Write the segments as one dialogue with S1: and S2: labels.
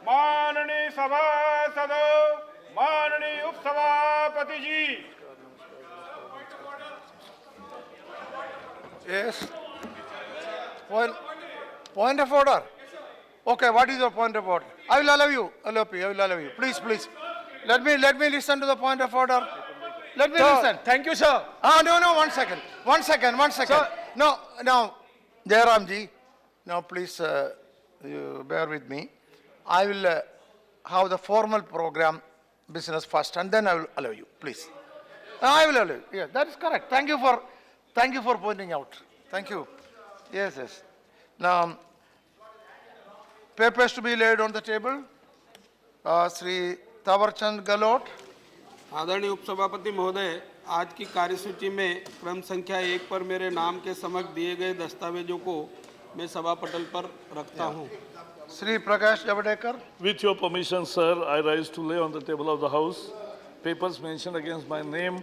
S1: माननीय सभासदों, माननीय उपसभापति जी।
S2: Yes. Point of order. Okay, what is your point of order? I will allow you. I will allow you. Please, please. Let me listen to the point of order. Let me listen.
S1: Thank you, sir.
S2: No, 1 second. 1 second. 1 second.
S1: Sir.
S2: No, Jairamji. Now, please, you bear with me. I will have the formal program business first, and then I will allow you. Please. I will allow you. Yes, that is correct. Thank you for pointing out. Thank you. Yes. Now, papers to be laid on the table. Sri Tawarchand Galot.
S3: आदरणीय उपसभापति महोदय, आज की कार्यसूची में क्रम संख्या 1 पर मेरे नाम के समक्ष दिए गए दस्तावेजों को मैं सभा पटल पर रखता हूं।
S2: Sri Prakash Javadekar.
S4: With your permission, sir, I rise to lay on the table of the House papers mentioned against my name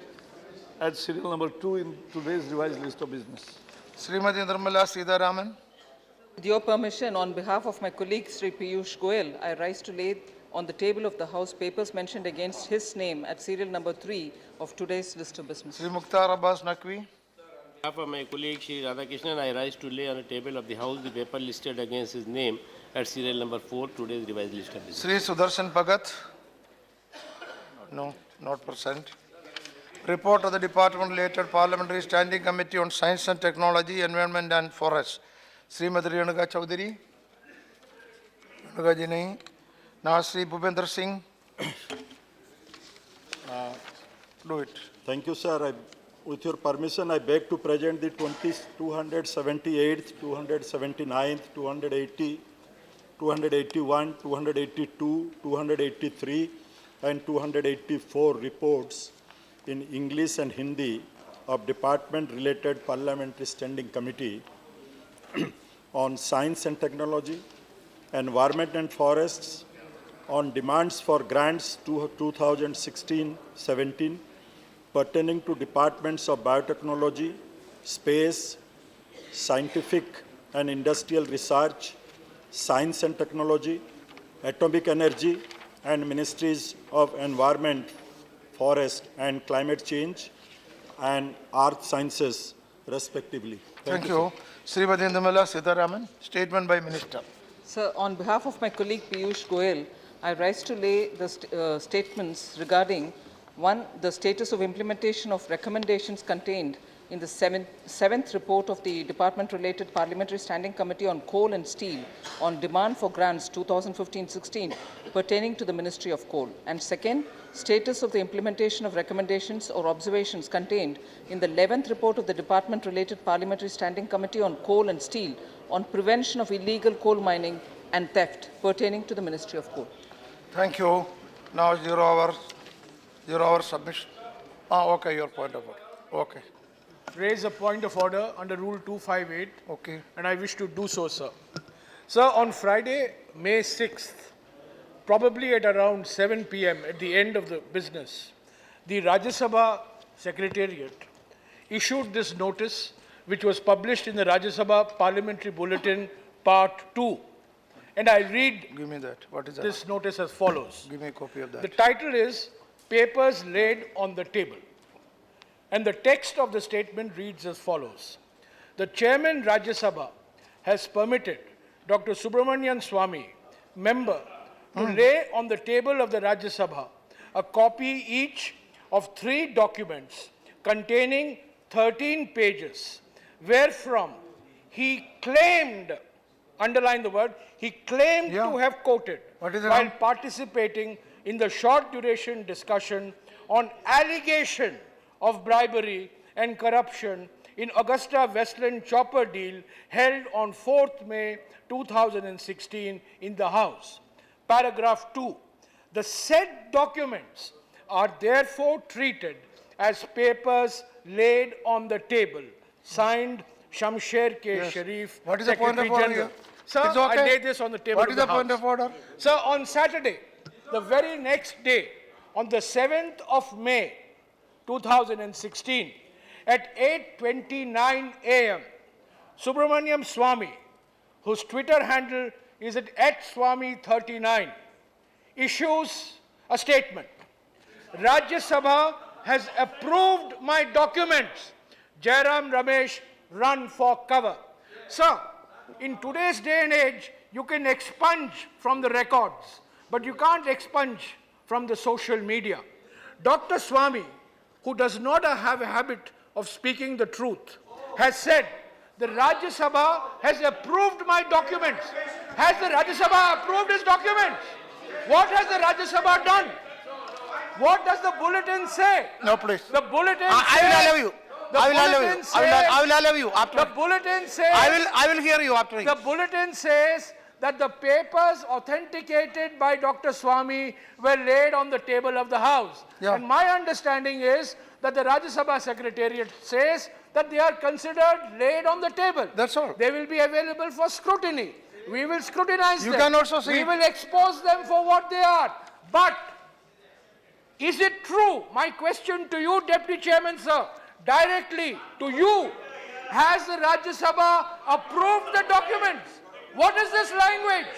S4: at serial number 2 in today's revised list of business.
S2: Srimati Nirmala Sitharaman.
S5: With your permission, on behalf of my colleague Sri Piyush Goyal, I rise to lay on the table of the House papers mentioned against his name at serial number 3 of today's list of business.
S2: Sri Mukhtar Abbas Naqvi.
S6: On behalf of my colleague Shri Radhakrishnan, I rise to lay on the table of the House the paper listed against his name at serial number 4, today's revised list of business.
S2: Sri Sudarshan Bhagat. No, not present. Report of the Department related Parliamentary Standing Committee on Science and Technology, Environment and Forest. Srimati Renuka Chaudhary. Renuka ji nahi. Now Sri Bhupendra Singh. Do it.
S7: Thank you, sir. With your permission, I beg to present the 278th, 279th, 280, 281, 282, 283, and 284 reports in English and Hindi of Department-related Parliamentary Standing Committee on Science and Technology, Environment and Forests, on demands for grants to 2016-17 pertaining to departments of biotechnology, space, scientific and industrial research, science and technology, atomic energy, and ministries of environment, forest and climate change, and earth sciences, respectively.
S2: Thank you. Srimati Nirmala Sitharaman. Statement by Minister.
S5: Sir, on behalf of my colleague Piyush Goyal, I rise to lay the statements regarding 1. The status of implementation of recommendations contained in the seventh report of the Department-related Parliamentary Standing Committee on Coal and Steel on demand for grants 2015-16 pertaining to the Ministry of Coal. And 2. Status of the implementation of recommendations or observations contained in the 11th report of the Department-related Parliamentary Standing Committee on Coal and Steel on prevention of illegal coal mining and theft pertaining to the Ministry of Coal.
S2: Thank you. Now 0 hour submission. Okay, your point of order. Okay.
S1: Raise a point of order under Rule 258.
S2: Okay.
S1: And I wish to do so, sir. Sir, on Friday, May 6th, probably at around 7 p.m. at the end of the business, the Rajya Sabha Secretariat issued this notice, which was published in the Rajya Sabha Parliamentary Bulletin, Part 2. And I read
S2: Give me that. What is that?
S1: this notice as follows.
S2: Give me a copy of that.
S1: The title is Papers Laid on the Table. And the text of the statement reads as follows. The Chairman Rajya Sabha has permitted Dr. Subramanian Swamy, member, to lay on the table of the Rajya Sabha a copy each of 3 documents containing 13 pages, wherefrom he claimed, underline the word, he claimed to have quoted while participating in the short duration discussion on allegation of bribery and corruption in Augusta Westland Chopper deal held on 4th May 2016 in the House. Paragraph 2. The said documents are therefore treated as papers laid on the table. Signed, Shamsher K. Sharif,
S2: What is the point of
S1: Secretary
S2: order
S1: General.
S2: here?
S1: Sir,
S2: It's okay.
S1: I lay this on the table
S2: What
S1: of
S2: is
S1: the
S2: the point
S1: House.
S2: of order?
S1: Sir, on Saturday, the very next day, on the 7th of May, 2016, at 8:29 a.m., Subramaniam Swamy, whose Twitter handle is at Swamy39, issues a statement. Rajya Sabha has approved my documents. Jairam Ramesh, run for cover. Sir, in today's day and age, you can expunge from the records, but you can't expunge from the social media. Dr. Swami, who does not have a habit of speaking the truth, has said the Rajya Sabha has approved my documents. Has the Rajya Sabha approved his documents? What has the Rajya Sabha done? What does the bulletin say?
S2: No, please.
S1: The bulletin
S2: I will
S1: says-
S2: allow you.
S1: The
S2: I will allow you.
S1: bulletin
S2: I will allow you
S1: The
S2: after.
S1: bulletin says.
S2: I will hear you after.
S1: The bulletin says that the papers authenticated by Dr. Swami were laid on the table of the House.
S2: Yeah.
S1: And my understanding is that the Rajya Sabha Secretariat says that they are considered laid on the table.
S2: That's all.
S1: They will be available for scrutiny. We will scrutinize
S2: You
S1: them.
S2: can also see
S1: We
S2: it.
S1: will expose them for what they are. But is it true? My question to you, Deputy Chairman, sir, directly to you, has the Rajya Sabha approved the documents? What is this language?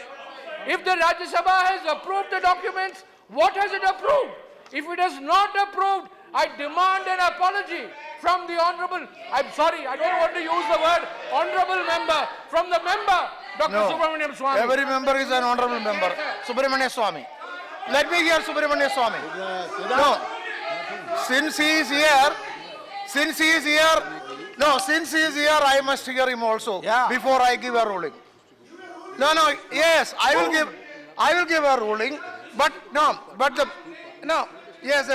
S1: If the Rajya Sabha has approved the documents, what has it approved? If it has not approved, I demand an apology from the Honorable, I'm sorry, I don't want to use the word Honorable Member, from the member, Dr.
S2: No.
S1: Subramaniam Swami.
S2: Every member is an honorable member. Subramania Swami. Let me hear Subramania Swami. No. Since he is here, I must hear him also before I give a ruling. No, yes, I will give a ruling, but yes.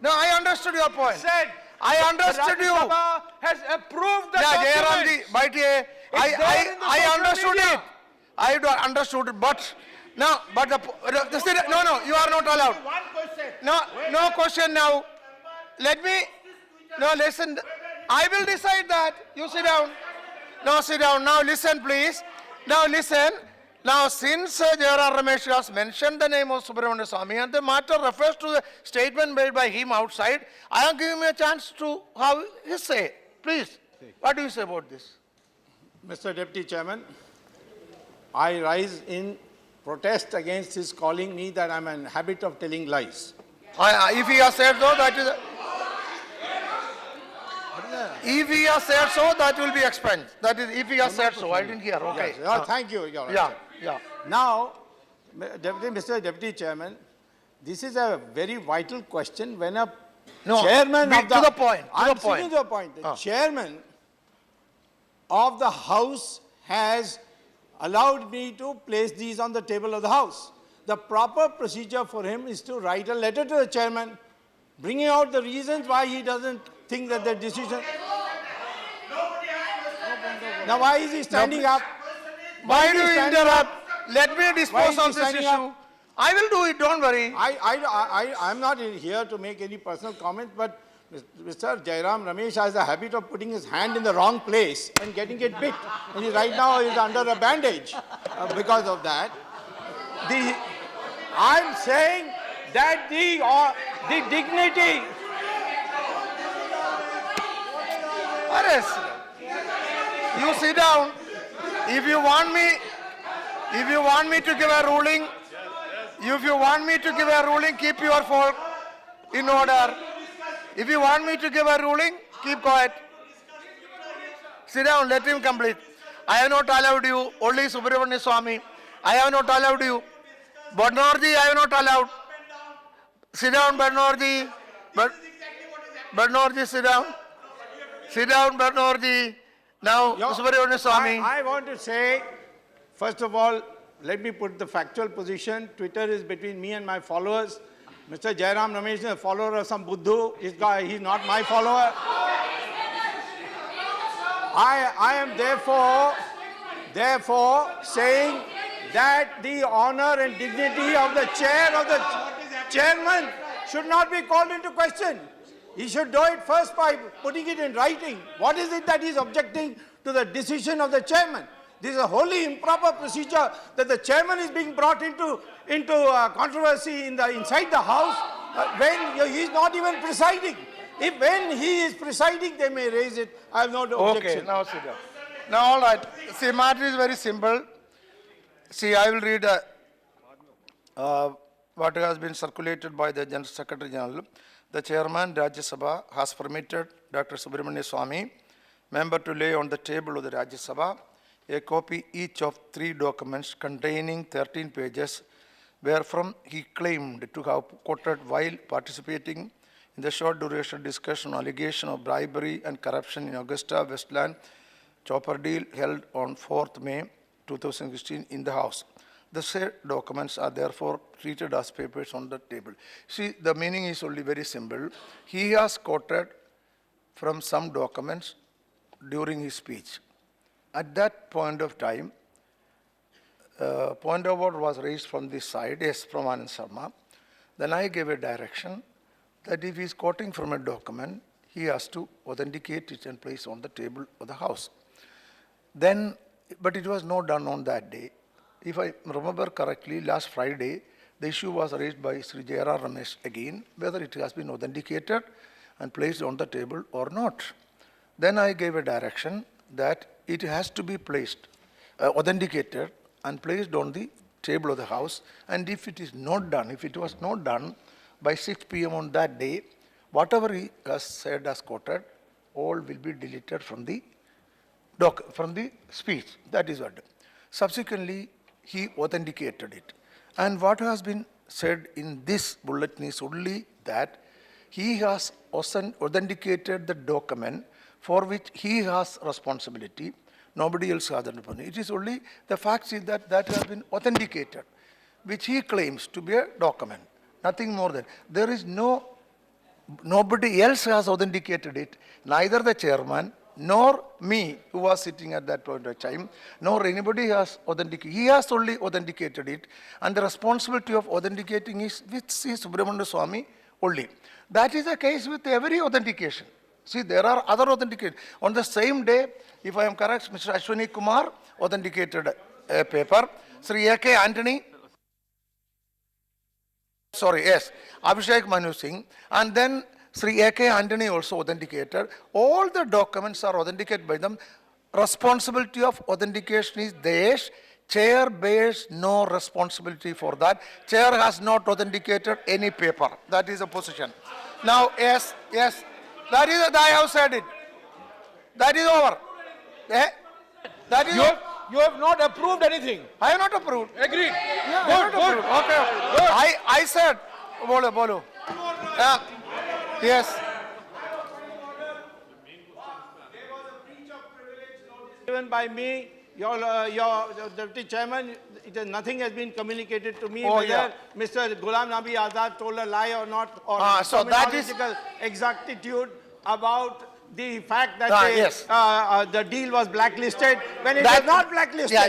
S2: No, I understood your point.
S1: Said
S2: I understood
S1: the
S2: you.
S1: Rajya Sabha has approved the
S2: Yeah,
S1: documents.
S2: Jairamji, Baitiye,
S1: It's there in the
S2: I
S1: social
S2: understood
S1: media.
S2: it. I understood it, but no, you are not allowed. No question now. Let me, no, listen. I will decide that. You sit down. No, sit down. Now listen, please. Now listen. Now, since Jairam Ramesh has mentioned the name of Subramania Swami and the matter refers to the statement made by him outside, I am giving him a chance to have his say. Please, what do you say about this?
S8: Mr. Deputy Chairman, I rise in protest against his calling me that I'm in habit of telling lies.
S2: If he has said so, that is. If he has said so, that will be expunged. That is, if he has said so, I didn't hear. Okay.
S8: Yes. Oh, thank you, Your Honor.
S2: Yeah.
S8: Now, Mr. Deputy Chairman, this is a very vital question when a
S2: No,
S8: chairman
S2: be
S8: of the...
S2: to the point, to
S8: I'm
S2: the point.
S8: sticking to the point. The chairman of the House has allowed me to place these on the table of the House. The proper procedure for him is to write a letter to the chairman, bringing out the reasons why he doesn't think that the decision... Now, why is he standing up?
S2: Why
S8: is
S2: do
S8: he
S2: you
S8: standing
S2: interrupt? Let me
S8: Why is
S2: dispose
S8: he
S2: of this
S8: standing
S2: issue.
S8: up?
S2: I will do it, don't worry.
S8: I'm not here to make any personal comments, but Mr. Jairam Ramesh has a habit of putting his hand in the wrong place and getting it bit. And right now he's under a bandage because of that. I'm saying that the dignity...
S2: Arrest. You sit down. If you want me to give a ruling, keep your fork in order. If you want me to give a ruling, keep quiet. Sit down, let him complete. I have not allowed you, only Subramania Swami. I have not allowed you. Banerjee, I have not allowed. Sit down, Banerjee. Banerjee, sit down. Sit down, Banerjee. Now, Subramania Swami.
S8: I want to say, first of all, let me put the factual position. Twitter is between me and my followers. Mr. Jairam Ramesh is a follower of some Buddhu. He's not my follower. I am therefore saying that the honor and dignity of the chairman should not be called into question. He should do it first by putting it in writing. What is it that he's objecting to the decision of the chairman? This is a wholly improper procedure that the chairman is being brought into controversy inside the House when he is not even presiding. When he is presiding, they may raise it. I have no objection.
S2: Okay, now sit down. Now, all right. See, matter is very simple. See, I will read what has been circulated by the General Secretary General, the Chairman Rajya Sabha has permitted Dr. Subramania Swamy, member, to lay on the table of the Rajya Sabha a copy each of 3 documents containing 13 pages, wherefrom he claimed to have quoted while participating in the short duration discussion on allegation of bribery and corruption in Augusta Westland chopper deal held on 4th May 2016 in the House. The said documents are therefore treated as papers on the table. See, the meaning is only very simple. He has quoted from some documents during his speech. At that point of time, point of order was raised from this side, yes, from Anand Sharma. Then I gave a direction that if he is quoting from a document, he has to authenticate it and place on the table of the House. Then, but it was not done on that day. If I remember correctly, last Friday, the issue was raised by Sri J.R.R. Ramesh again, whether it has been authenticated and placed on the table or not. Then I gave a direction that it has to be placed, authenticated and placed on the table of the House. And if it is not done, if it was not done by 6 p.m. on that day, whatever he has said as quoted, all will be deleted from the speech. That is what. Subsequently, he authenticated it. And what has been said in this bulletin is only that he has authenticated the document for which he has responsibility. Nobody else has that. It is only the fact is that that has been authenticated, which he claims to be a document. Nothing more than. There is nobody else has authenticated it, neither the chairman, nor me, who was sitting at that point of time, nor anybody has authenticated. He has only authenticated it, and the responsibility of authenticating is with Sri Subramania Swamy only. That is the case with every authentication. See, there are other authentications. On the same day, if I am correct, Mr. Ashwini Kumar authenticated a paper. Sri A.K. Antony, Abhishek Manu Singh, and then Sri A.K. Antony also authenticated. All the documents are authenticated by them. Responsibility of authentication is theirs. Chair bears no responsibility for that. Chair has not authenticated any paper. That is the position. Now, yes, that is it. I have said it. That is over. That is
S1: You have not approved anything.
S2: I have not approved.
S1: Agreed.
S2: Yeah, I have not approved. Okay. I said, bolo. Yes.
S8: Given by me, your Deputy Chairman, nothing has been communicated to me
S2: Oh,
S8: whether
S2: yeah.
S8: Mr. Ghulam Nabi Azad told a lie or not, or
S2: So that is-
S8: terminological exactitude about the fact that
S2: Yes.
S8: the deal was blacklisted when it
S2: That-
S8: was not blacklisted.
S2: Yeah,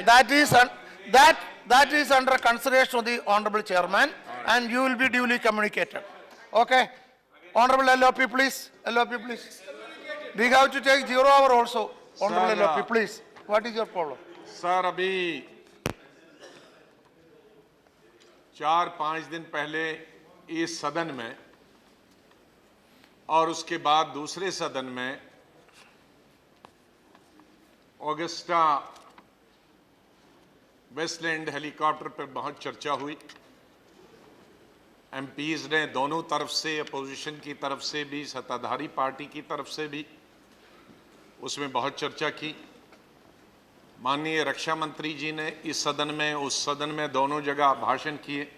S2: that is under consideration of the Honorable Chairman, and you will be duly communicated. Okay? Honorable LOP, please. LOP, please. We have to take 0 hour also. Honorable
S9: Sir,
S2: LOP, please. What is your problem?
S9: Sir अभी 4-5 दिन पहले इस सदन में और उसके बाद दूसरे सदन में ऑगस्टा वेस्टलैंड हेलीकॉप्टर पर बहुत चर्चा हुई। एमपीज ने दोनों तरफ से, अपोजिशन की तरफ से भी, सत्ताधारी पार्टी की तरफ से भी उसमें बहुत चर्चा की। माननीय रक्षा मंत्री जी ने इस सदन में, उस सदन में, दोनों जगह भाषण किए,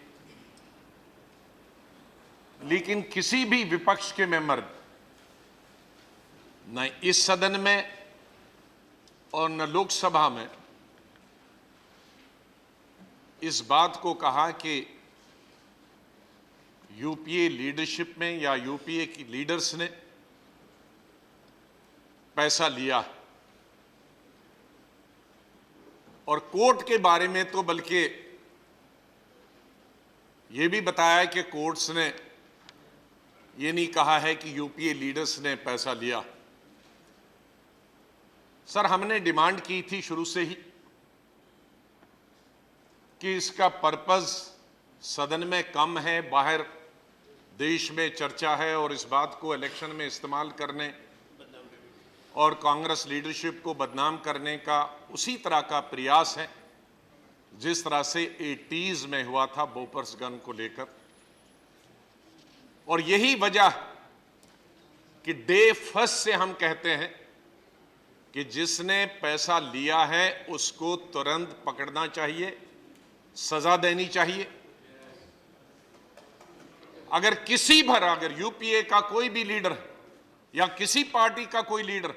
S9: लेकिन किसी भी विपक्ष के मेंबर न इस सदन में और न लोकसभा में इस बात को कहा कि यूपीए लीडरशिप में या यूपीए की लीडर्स ने पैसा लिया। और कोर्ट के बारे में तो बल्कि ये भी बताया कि कोर्ट्स ने ये नहीं कहा है कि यूपीए लीडर्स ने पैसा लिया। सर, हमने डिमांड की थी शुरू से ही कि इसका पर्पस सदन में कम है, बाहर देश में चर्चा है और इस बात को इलेक्शन में इस्तेमाल करने और कांग्रेस लीडरशिप को बदनाम करने का उसी तरह का प्रयास है जिस तरह से 80s में हुआ था बोफोर्स गन को लेकर। और यही वजह कि डे फर्स्ट से हम कहते हैं कि जिसने पैसा लिया है उसको तुरंत पकड़ना चाहिए, सजा देनी चाहिए। अगर किसी भर अगर यूपीए का कोई भी लीडर या किसी पार्टी का कोई लीडर,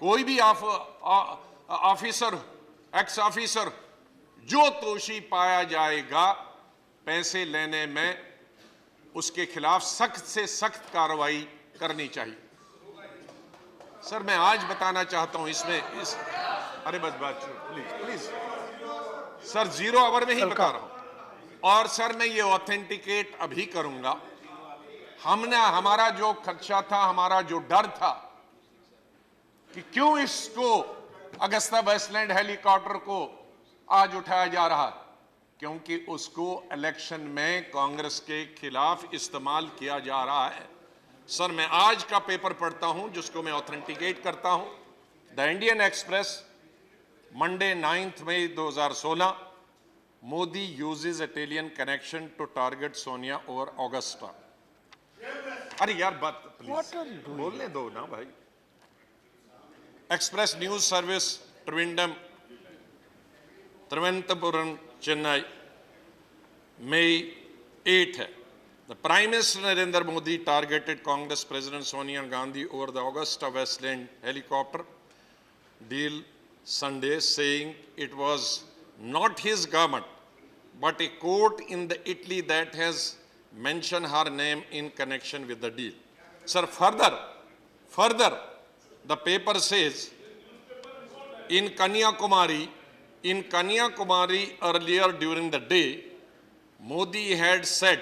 S9: कोई भी ऑफिसर, एक्स ऑफिसर, जो दोषी पाया जाएगा पैसे लेने में, उसके खिलाफ सख्त से सख्त कार्रवाई करनी चाहिए। सर मैं आज बताना चाहता हूं इसमें अरे बस बात प्लीज प्लीज सर, 0 आवर में ही बता रहा हूं। और सर मैं ये ऑथेंटिकेट अभी करूंगा। हमारा जो खदशा था, हमारा जो डर था कि क्यों इसको अगस्ता वेस्टलैंड हेलीकॉप्टर को आज उठाया जा रहा है, क्योंकि उसको इलेक्शन में कांग्रेस के खिलाफ इस्तेमाल किया जा रहा है। सर मैं आज का पेपर पढ़ता हूं जिसको मैं ऑथेंटिकेट करता हूं। द इंडियन एक्सप्रेस, मंडे 9 मई 2016, Modi uses Italian connection to target Sonia और ऑगस्टा। अरे यार बात प्लीज बोलने दो ना भाई। Express news service, Trivendrapuram, Chennai, मई 8 है। The Prime Minister Narendra Modi targeted Congress President Sonia Gandhi over the Augusta Westland helicopter deal Sunday, saying it was not his government, but a court in Italy that has mentioned her name in connection with the deal. Sir, further, the paper says in Kanyakumari earlier during the day, Modi had said,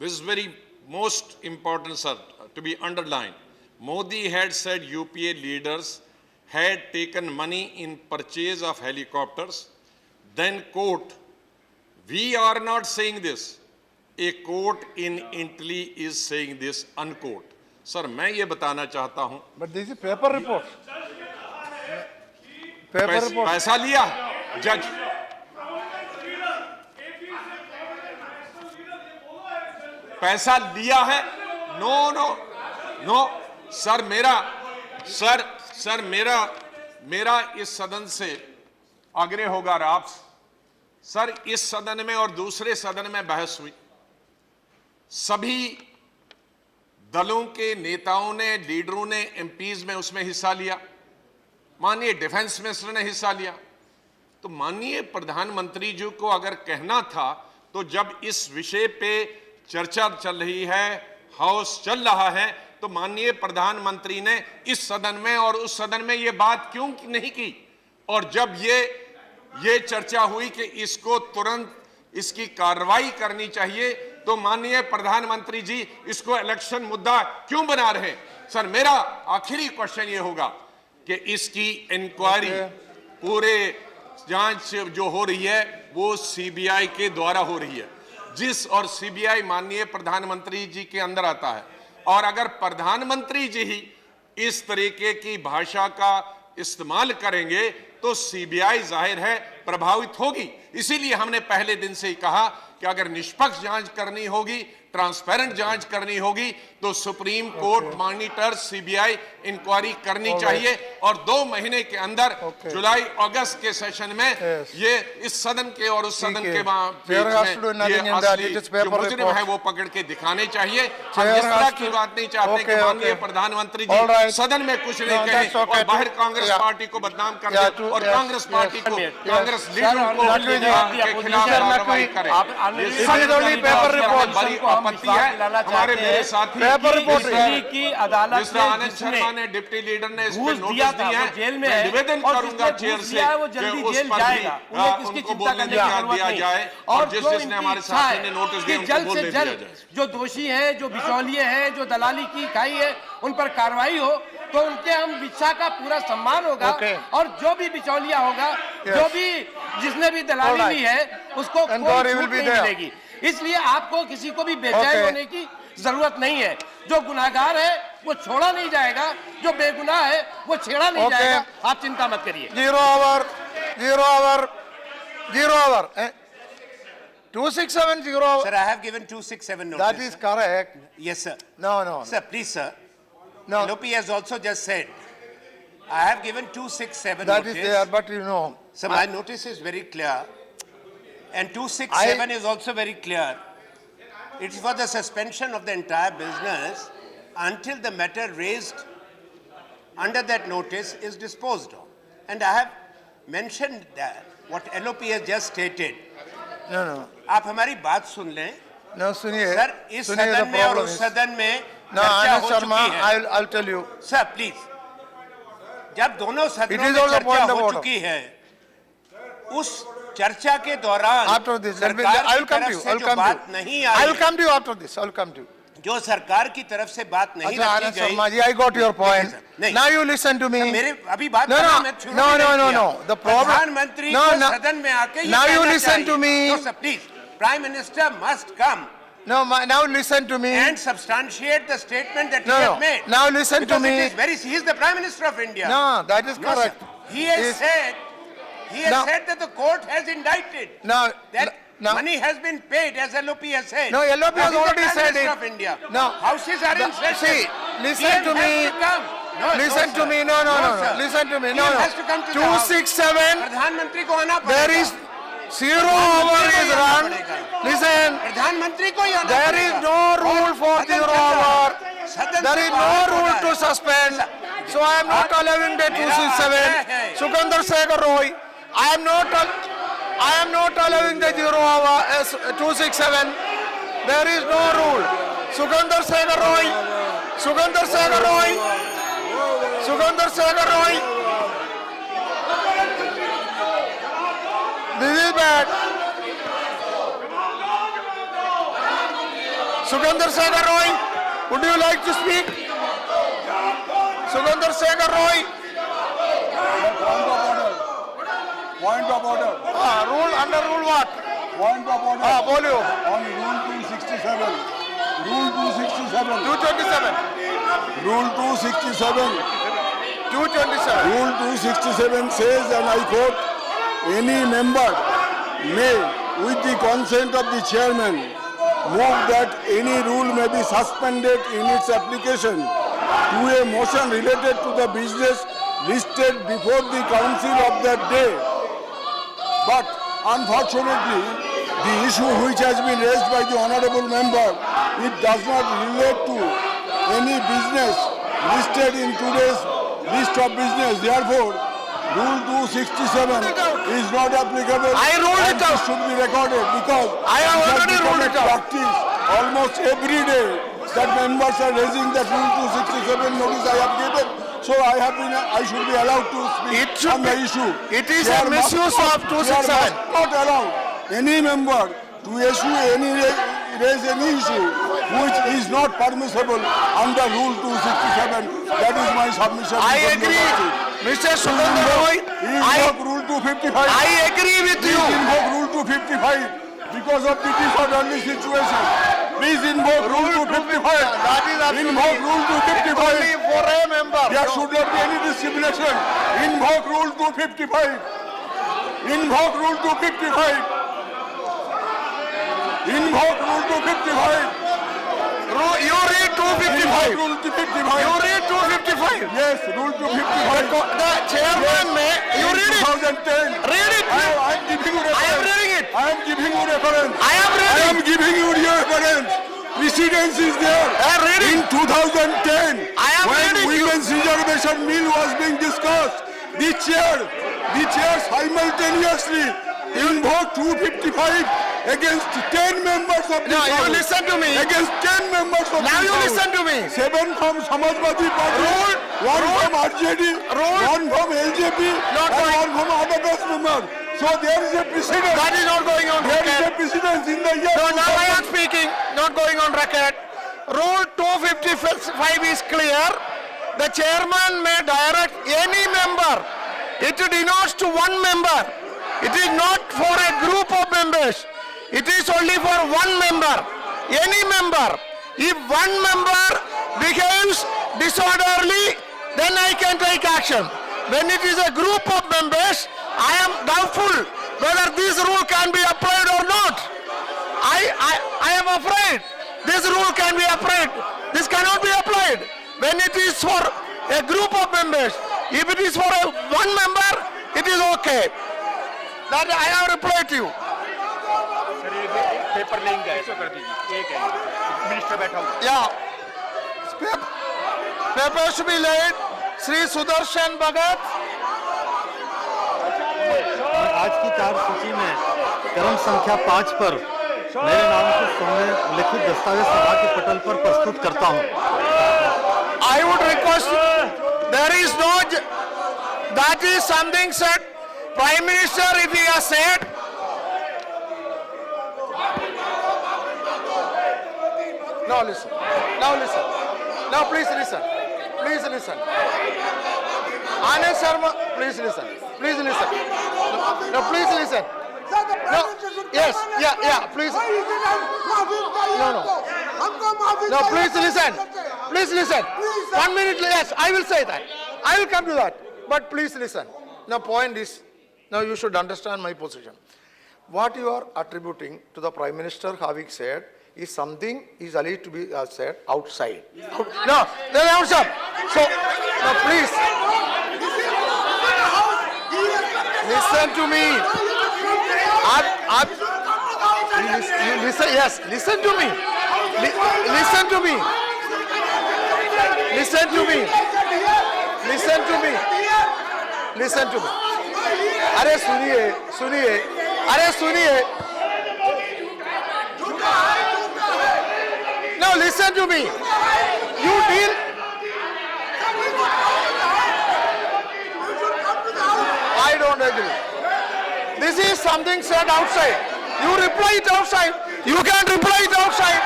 S9: this is very most important, sir, to be underlined. Modi had said UPA leaders had taken money in purchase of helicopters. Then, quote, we are not saying this. A court in Italy is saying this, unquote. Sir, मैं ये बताना चाहता हूं।
S2: But this is paper report. Paper report.
S9: पैसा लिया जज, पैसा लिया है। नो सर, मेरा इस सदन से आग्रह होगा आप सर, इस सदन में और दूसरे सदन में बहस हुई, सभी दलों के नेताओं ने, लीडरों ने, एमपीज में उसमें हिस्सा लिया, माननीय डिफेंस मिनिस्टर ने हिस्सा लिया। तो माननीय प्रधानमंत्री जी को अगर कहना था, तो जब इस विषय पे चर्चा चल रही है, हाउस चल रहा है, तो माननीय प्रधानमंत्री ने इस सदन में और उस सदन में ये बात क्यों नहीं की? और जब ये चर्चा हुई कि इसको तुरंत इसकी कार्रवाई करनी चाहिए, तो माननीय प्रधानमंत्री जी इसको इलेक्शन मुद्दा क्यों बना रहे? सर मेरा आखिरी क्वेश्चन ये होगा कि इसकी इंक्वायरी, पूरे जांच जो हो रही है वो सीबीआई के द्वारा हो रही है, और सीबीआई माननीय प्रधानमंत्री जी के अंदर आता है। और अगर प्रधानमंत्री जी ही इस तरीके की भाषा का इस्तेमाल करेंगे तो सीबीआई जाहिर है प्रभावित होगी। इसीलिए हमने पहले दिन से ही कहा कि अगर निष्पक्ष जांच करनी होगी, ट्रांसपेरेंट जांच करनी होगी, तो supreme court monitor CBI inquiry करनी चाहिए। और 2 महीने के अंदर जुलाई अगस्त के सेशन में ये इस सदन के और उस सदन के जो मुजरिम है वो पकड़ के दिखाने चाहिए। हम इस तरह की बात नहीं चाहते कि माननीय प्रधानमंत्री जी सदन में कुछ नहीं कहें और बाहर कांग्रेस पार्टी को बदनाम कर दे और कांग्रेस पार्टी को, कांग्रेस लीडरों को खिलाफ कार्रवाई करें। बड़ी आपत्ति है। हमारे मेरे साथी
S6: की अदालत
S9: आनंद शर्मा ने, डिप्टी लीडर ने इस पे नोटिस दिया है।
S6: जेल में
S9: मैं निवेदन करूंगा चेयर से
S6: वो जल्दी जेल जाएगा,
S9: उनको बोलने दिया जाए और जिसने हमारे साथी ने नोटिस दिया उनको बोलने दिया जाए।
S6: जो दोषी हैं, जो बिचौलिए हैं, जो दलाली की खाई है, उन पर कार्रवाई हो, तो उनके हम विच्छा का पूरा सम्मान होगा। और जो भी बिचौलिया होगा, जो भी जिसने भी दलाली ली है, उसको कोई छूट नहीं मिलेगी। इसलिए आपको किसी को भी बेचैन होने की जरूरत नहीं है। जो गुनाहगार है वो छोड़ा नहीं जाएगा, जो बेगुनाह है वो छेड़ा नहीं जाएगा। आप चिंता मत करिए।
S2: 0 our 2670.
S6: Sir, I have given 267 notice.
S2: That is correct.
S6: Yes, sir.
S2: No.
S6: Sir, please, sir.
S2: No.
S6: LOP has also just said, I have given 267
S2: That
S6: notice.
S2: is there, but you know.
S6: So my notice is very clear. And 267 is also very clear. It's for the suspension of the entire business until the matter raised under that notice is disposed of. And I have mentioned that what LOP has just stated.
S2: No.
S6: आप हमारी बात सुन लें.
S2: No, सुनिए.
S6: Sir, इस
S2: सुनिए, the
S6: सदन में और
S2: problem
S6: उस
S2: is-
S6: सदन में
S2: No,
S6: चर्चा
S2: Anand
S6: हो
S2: Sharma,
S6: चुकी है.
S2: I'll tell you.
S6: Sir, please. जब दोनों
S2: It
S6: सदनों
S2: is
S6: में
S2: also
S6: चर्चा
S2: point of
S6: हो
S2: order.
S6: चुकी है, उस चर्चा के दौरान
S2: After this, I
S6: सरकार
S2: will
S6: की
S2: come to
S6: तरफ
S2: you.
S6: से
S2: I will
S6: जो
S2: come to
S6: बात
S2: you.
S6: नहीं
S2: I will
S6: I,
S2: come to you after this. I will come to you.
S6: जो सरकार की तरफ से बात नहीं
S2: अच्छा,
S6: रखी
S2: Anand
S6: गई.
S2: Sharma ji, I got your point.
S6: sir. नहीं.
S2: Now you listen to me.
S6: मेरे अभी बात
S2: No,
S6: करना
S2: no,
S6: मैं शुरू
S2: no,
S6: भी
S2: no,
S6: नहीं
S2: no,
S6: किया.
S2: no. The problem-
S6: प्रधानमंत्री
S2: No,
S6: को
S2: no.
S6: सदन में आके ये
S2: Now you
S6: कहना
S2: listen to
S6: चाहिए.
S2: me.
S6: No, sir, please. Prime Minister must come
S2: No, now listen to me.
S6: and substantiate the statement that
S2: No,
S6: he
S2: no.
S6: has made.
S2: Now listen to
S6: Because
S2: me.
S6: it is very, he is the Prime Minister of India.
S2: No, that is
S6: No, sir.
S2: correct.
S6: He has
S2: Is-
S6: said,
S2: Now-
S6: that the court has indicted
S2: Now,
S6: that
S2: now,
S6: money has been paid, as LOP has said.
S2: No, LOP
S6: Now,
S2: has
S6: he is the
S2: already
S6: Prime
S2: said
S6: Minister
S2: it.
S6: of India.
S2: No.
S6: Houses are in session.
S2: see, listen
S6: PM
S2: to
S6: has
S2: me.
S6: to come. No,
S2: Listen to
S6: sir.
S2: me. No.
S6: sir.
S2: Listen to me.
S6: PM
S2: No.
S6: has to come to the House.
S2: 267.
S6: प्रधानमंत्री को आना पड़ेगा.
S2: There is 0 hour is run. Listen.
S6: प्रधानमंत्री को ही आना
S2: There
S6: पड़ेगा.
S2: is no rule for
S6: सदन
S2: 0
S6: चल रहा है.
S2: hour.
S6: सदन
S2: There
S6: से
S2: is
S6: बाहर
S2: no
S6: हो
S2: rule
S6: रहा
S2: to
S6: है.
S2: suspend. So I am not allowing the
S6: मेरा आग्रह
S2: 267.
S6: है.
S2: Sukandar Sekhar Roy. I am not allowing the 0 hour 267. There is no rule. Sukandar Sekhar Roy. Sukandar Sekhar Roy. Sukandar Sekhar Roy. This is bad. Sukandar Sekhar Roy, would you like to speak? Sukandar Sekhar Roy.
S7: Point of order.
S2: Rule under rule what?
S7: Point of order.
S2: Bolio.
S7: On Rule 267. Rule 267.
S2: 227.
S7: Rule 267.
S2: 227.
S7: Rule 267 says, and I quote, any member may, with the consent of the chairman, move that any rule may be suspended in its application to a motion related to the business listed before the council of that day. But unfortunately, the issue which has been raised by the honorable member, it does not relate to any business listed in today's list of business. Therefore, Rule 267 is not applicable.
S2: I ruled
S7: and
S2: it out.
S7: should be recorded because
S2: I have
S7: it has
S2: already
S7: become
S2: ruled
S7: a
S2: it out.
S7: practice almost every day that members are raising that Rule 267 notice I have given. So I should be allowed to speak
S2: It should
S7: on the
S2: be-
S7: issue.
S2: it is
S7: Chair
S2: a
S7: must
S2: misuse
S7: not-
S2: of 267.
S7: Chair must not allow any member to raise any issue which is not permissible under Rule 267. That is my submission.
S2: I
S7: before the
S2: agree.
S7: Lordship.
S2: Mr. Sukandar Roy,
S7: He invoked Rule 255.
S2: I agree with
S7: Please
S2: you.
S7: invoke Rule 255 because of the disorderly situation. Please invoke Rule 255.
S2: That is absolutely
S7: Invoke Rule
S2: only
S7: 255.
S2: for a member.
S7: There should not be any discrimination. Invoke Rule 255. Invoke Rule 255. Invoke Rule 255.
S2: You read 255.
S7: Rule 255.
S2: You read 255.
S7: Yes, Rule 255.
S2: The chairman may, you read it.
S7: 2010.
S2: Read it.
S7: I am giving you reference.
S2: I am reading it.
S7: I am giving you reference.
S2: I am
S7: I
S2: reading.
S7: am giving you reference. Precedence is there.
S2: I am reading.
S7: In 2010,
S2: I am
S7: when
S2: reading you.
S7: women's reservation bill was being discussed, the chair simultaneously invoked 255 against 10 members of the
S2: Now you
S7: House.
S2: listen to me.
S7: Against 10 members of
S2: Now
S7: the
S2: you
S7: House.
S2: listen to me.
S7: 7 from Samajwadi Party,
S2: Rule.
S7: 1 from RJD,
S2: Rule.
S7: 1 from LJP,
S2: Not
S7: and
S2: going.
S7: 1 from other caste member. So there is a precedent.
S2: That is not going on
S7: There is a
S2: record.
S7: precedence in the year.
S2: No, now I
S7: 2000.
S2: am speaking, not going on record. Rule 255 is clear. The chairman may direct any member. It denotes to one member. It is not for a group of members. It is only for one member. Any member. If one member behaves disorderly, then I can take action. When it is a group of members, I am doubtful whether this rule can be applied or not. I am afraid. This rule can be applied. This cannot be applied when it is for a group of members. If it is for one member, it is okay. That I have replied to you.
S8: Paper लेंगे ऐसा कर दीजिए एक है minister बैठा हुआ
S2: Yeah. Papers to be laid. Sri Sudarshan Bhagat.
S7: आज की कार्यसूची में क्रम संख्या 5 पर मेरे नाम के सामने लिखित दस्तावेज सभा के पटल पर प्रस्तुत करता हूं।
S2: I would request, there is no, that is something said, Prime Minister if he has said, now listen, now please listen, Anand Sharma, please listen, no, please listen, no, yes, yeah, please, no, please listen, 1 minute, yes, I will say that, I will come to that, but please listen. Now point is, now you should understand my position. What you are attributing to the Prime Minister having said is something is alleged to be said outside. No, then outside. So, now please, listen to me. You listen, yes, listen to me. Listen to me. Listen to me. Listen to me. Listen to me. अरे सुनिए, अरे सुनिए. Now listen to me. You deal. I don't agree. This is something said outside. You reply it outside. You can reply it outside.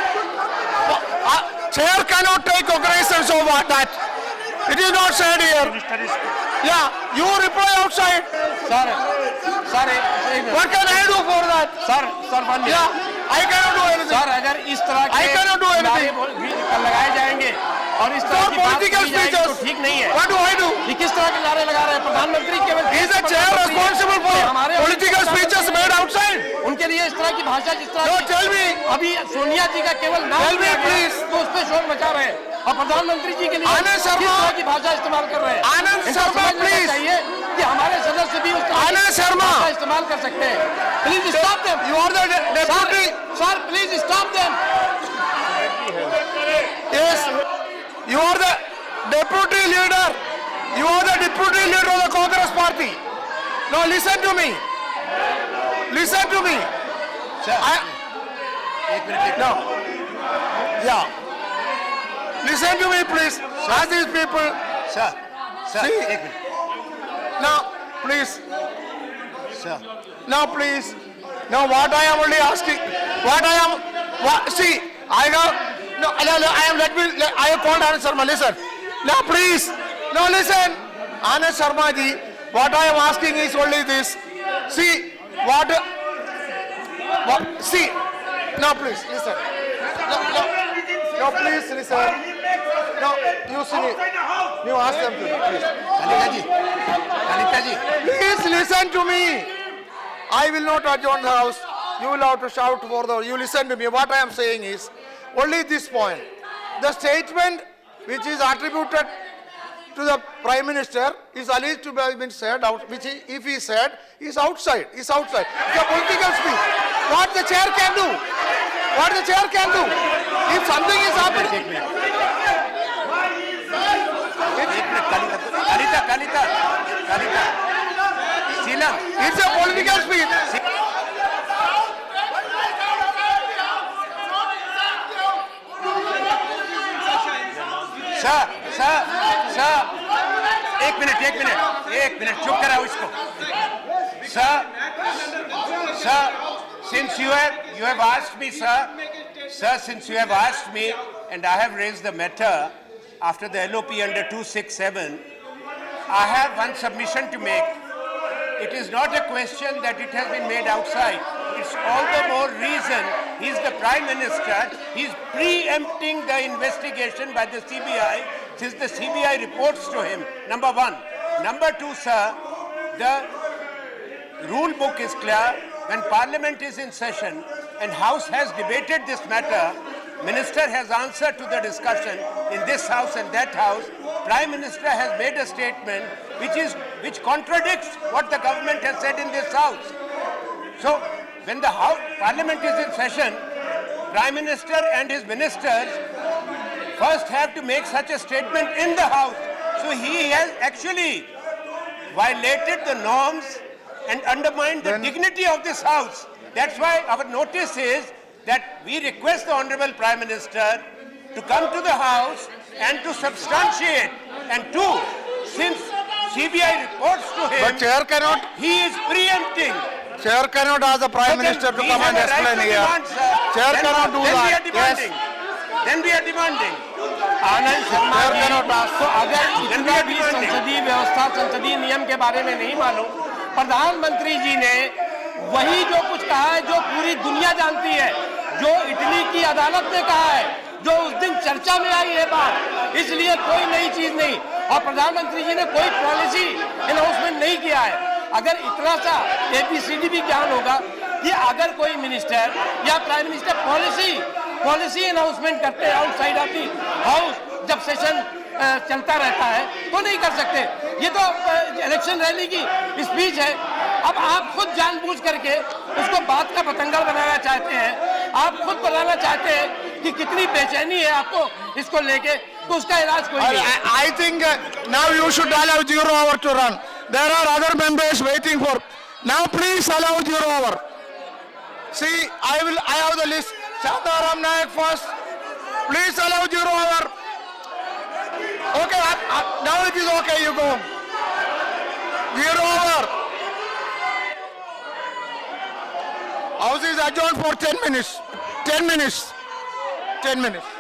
S2: Chair cannot take cognizance of that. It is not said here. Yeah, you reply outside.
S6: Sir
S2: What can I do for that?
S6: Sir
S2: Yeah, I cannot do anything.
S6: Sir अगर इस तरह
S2: I cannot do anything.
S6: के लगाए जाएंगे और इस तरह
S2: For
S6: की बात
S2: political
S6: की जाएगी तो
S2: speeches.
S6: ठीक नहीं है।
S2: What do I do?
S6: ये किस तरह के नारे लगा रहे हैं प्रधानमंत्री केवल
S2: Is the chair responsible for political speeches made outside?
S6: उनके लिए इस तरह की भाषा जिस तरह
S2: No,
S6: की-
S2: tell me.
S6: अभी सोनिया जी का केवल नाम
S2: Tell me,
S6: लिया गया,
S2: please.
S6: तो उस पर शोर मचा रहे हैं और प्रधानमंत्री जी के लिए
S2: आनंद
S6: किस
S2: शर्मा।
S6: तरह की भाषा इस्तेमाल कर रहे हैं
S2: आनंद
S6: इनको
S2: शर्मा,
S6: समझ लेना
S2: please.
S6: चाहिए कि हमारे सदस्य भी उस तरह की
S2: आनंद शर्मा।
S6: भाषा इस्तेमाल कर सकते हैं please stop them
S2: You are the deputy.
S6: Sir please stop them
S2: Yes, you are the deputy leader. You are the deputy leader of the Congress party. Now listen to me. Listen to me. No. Yeah. Listen to me, please. As these people. See. Now, please. Now, please. Now, what I am only asking. See, I have. No, I have called Anand Sharma. Listen. Now, please. Now, listen. Anand Sharma ji, what I am asking is only this. See, see. Now, please, listen. No, please, listen. No, you see. You ask them to please. Please listen to me. I will not adjourn the house. You will have to shout for the. You listen to me. What I am saying is only this point. The statement which is attributed to the Prime Minister is alleged to have been said out, which if he said is outside. It's a political speech. What the chair can do? What the chair can do? If something is happening. It's a political speech.
S6: Sir एक minute चुप कराओ इसको sir since you have asked me since you have asked me and I have raised the matter after the LOP under 267 I have one submission to make. It is not a question that it has been made outside. It's all the more reason he's the Prime Minister. He's preempting the investigation by the CBI since the CBI reports to him, number one. Number two, sir, the rule book is clear. When Parliament is in session, and House has debated this matter. Minister has answered to the discussion in this House and that House. Prime Minister has made a statement which contradicts what the government has said in this House. So, when the Parliament is in session, Prime Minister and his ministers first have to make such a statement in the House. So he has actually violated the norms and undermined the dignity of this House. That's why our notice is that we request the Honorable Prime Minister to come to the House and to substantiate. And two, since CBI reports to him,
S2: But Chair cannot,
S6: he is preempting.
S2: Chair cannot ask the Prime Minister to come and explain here. Chair cannot do that. Yes.
S6: Then we are demanding.
S8: Anand Sharma
S2: Chair
S8: ji
S2: cannot ask.
S8: तो अगर इतना भी संसदीय व्यवस्था संसदीय नियम के बारे में नहीं मालूम, प्रधानमंत्री जी ने वही जो कुछ कहा है जो पूरी दुनिया जानती है, जो इटली की अदालत ने कहा है, जो उस दिन चर्चा में आई है बात, इसलिए कोई नई चीज नहीं। और प्रधानमंत्री जी ने कोई पॉलिसी अनाउंसमेंट नहीं किया है। अगर इतना सा ABCD भी ज्ञान होगा कि अगर कोई मिनिस्टर या प्राइम मिनिस्टर पॉलिसी अनाउंसमेंट करते हैं आउटसाइड ऑफ दी हाउस जब सेशन चलता रहता है तो नहीं कर सकते। ये तो इलेक्शन रैली की स्पीच है। अब आप खुद जानबूझ करके उसको बात का पतंगड़ बनाना चाहते हैं। आप खुद बताना चाहते हैं कि कितनी बेचैनी है आपको इसको लेके, तो उसका इलाज कोई नहीं।
S2: I think now you should allow 0 hour to run. There are other members waiting for. Now please allow 0 hour. See, I have the list. Shantaram Nayak first. Please allow 0 hour. Okay, now it is okay, you go. 0 hour. House is adjourned for 10 minutes. 10 minutes. 10 minutes.